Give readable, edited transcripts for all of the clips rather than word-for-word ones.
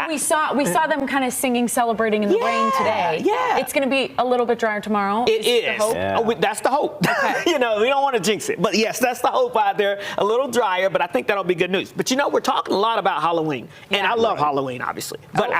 we saw them kind of singing, celebrating in the rain today. Yeah. It's going to be a little bit drier tomorrow. It is. The hope? Yeah. Oh, that's the hope. Okay. We don't want to jinx it. But yes, that's the hope out there. A little drier, but I think that'll be good news. But we're talking a lot about Halloween. And I love Halloween, obviously. But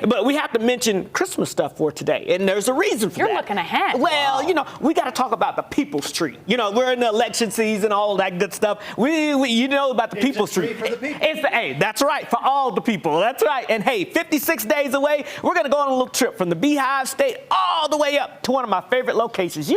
but we have to mention Christmas stuff for today. And there's a reason for that. You're looking ahead. Well, we got to talk about the people's tree. We're in the election season, all that good stuff. We know about the people's tree. For the people. Hey, that's right, for all the people. That's right. And hey, 56 days away, we're going to go on a little trip from the Beehive State all the way up to one of my favorite locations.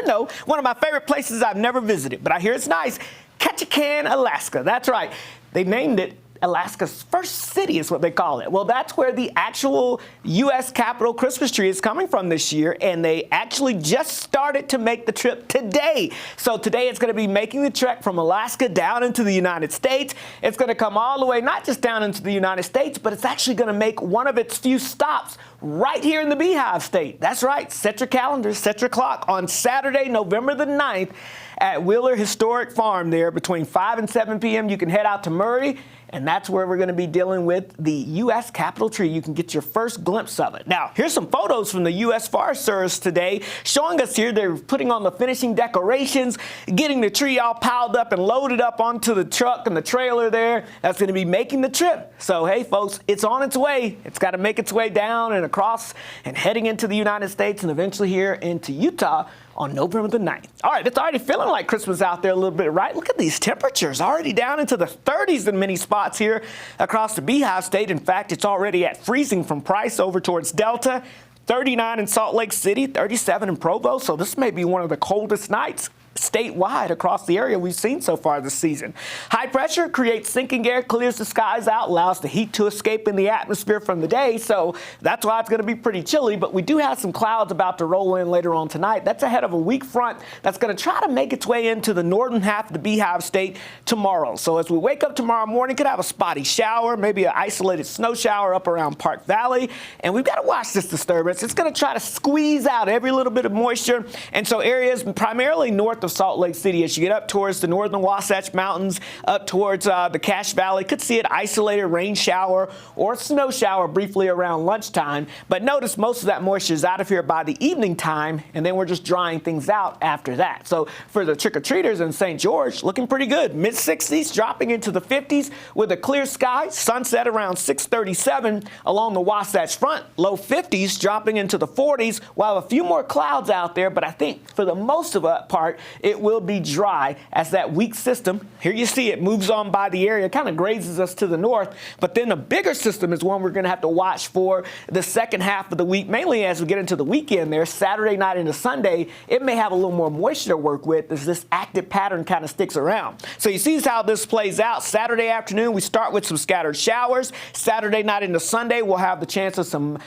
One of my favorite places I've never visited, but I hear it's nice. Ketchikan, Alaska. That's right. They named it Alaska's first city is what they call it. Well, that's where the actual U.S. Capitol Christmas tree is coming from this year, and they actually just started to make the trip today. So today it's going to be making the trek from Alaska down into the United States. It's going to come all the way, not just down into the United States, but it's actually going to make one of its few stops right here in the Beehive State. That's right. Set your calendars, set your clock on Saturday, November the 9th at Wheeler Historic Farm there between 5 and 7 p.m. You can head out to Murray, and that's where we're going to be dealing with the U.S. Capitol tree. You can get your first glimpse of it. Now, here's some photos from the U.S. Forest Service today showing us here they're putting on the finishing decorations, getting the tree all piled up and loaded up onto the truck and the trailer there. That's going to be making the trip. So, hey, folks, it's on its way. It's got to make its way down and across and heading into the United States and eventually here into Utah on November the 9th. All right, it's already feeling like Christmas out there a little bit, right? Look at these temperatures, already down into the 30s in many spots here across the Beehive State. In fact, it's already at freezing from Price over towards Delta, 39 in Salt Lake City, 37 in Provo. So this may be one of the coldest nights statewide across the area we've seen so far this season. High pressure creates sinking air, clears the skies out, allows the heat to escape in the atmosphere from the day, so that's why it's going to be pretty chilly, but we do have some clouds about to roll in later on tonight. That's ahead of a weak front that's going to try to make its way into the northern half of the Beehive State tomorrow. So as we wake up tomorrow morning, could have a spotty shower, maybe an isolated snow shower up around Park Valley, and we've got to watch this disturbance. It's going to try to squeeze out every little bit of moisture, and so areas primarily north of Salt Lake City, as you get up towards the northern Wasatch Mountains, up towards the Cache Valley, could see an isolated rain shower or snow shower briefly around lunchtime. But notice most of that moisture is out of here by the evening time, and then we're just drying things out after that. So for the trick-or-treaters in St. George, looking pretty good. Mid-60s, dropping into the 50s with a clear sky. Sunset around 6:37 along the Wasatch Front. Low 50s, dropping into the 40s. We'll have a few more clouds out there, but I think for the most of that part, it will be dry as that weak system, here you see it, moves on by the area, kind of grazes us to the north. But then the bigger system is one we're going to have to watch for the second half of the week, mainly as we get into the weekend there, Saturday night into Sunday. It may have a little more moisture to work with as this active pattern kind of sticks around. So you see how this plays out. Saturday afternoon, we start with some scattered showers. Saturday night into Sunday, we'll have the chance of some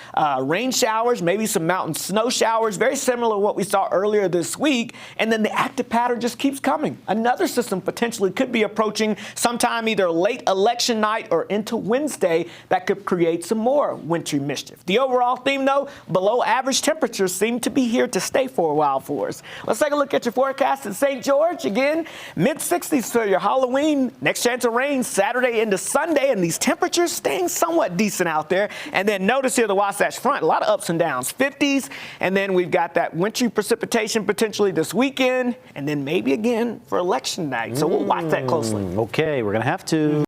rain showers, maybe some mountain snow showers, very similar to what we saw earlier this week. And then the active pattern just keeps coming. Another system potentially could be approaching sometime either late election night or into Wednesday that could create some more wintry mischief. The overall theme, though, below average temperatures seem to be here to stay for a while for us. Let's take a look at your forecast in St. George. Again, mid-60s for your Halloween. Next chance of rain Saturday into Sunday, and these temperatures staying somewhat decent out there. And then notice here the Wasatch Front, a lot of ups and downs, 50s. And then we've got that wintry precipitation potentially this weekend, and then maybe again for election night. So we'll watch that closely. Okay, we're going to have to.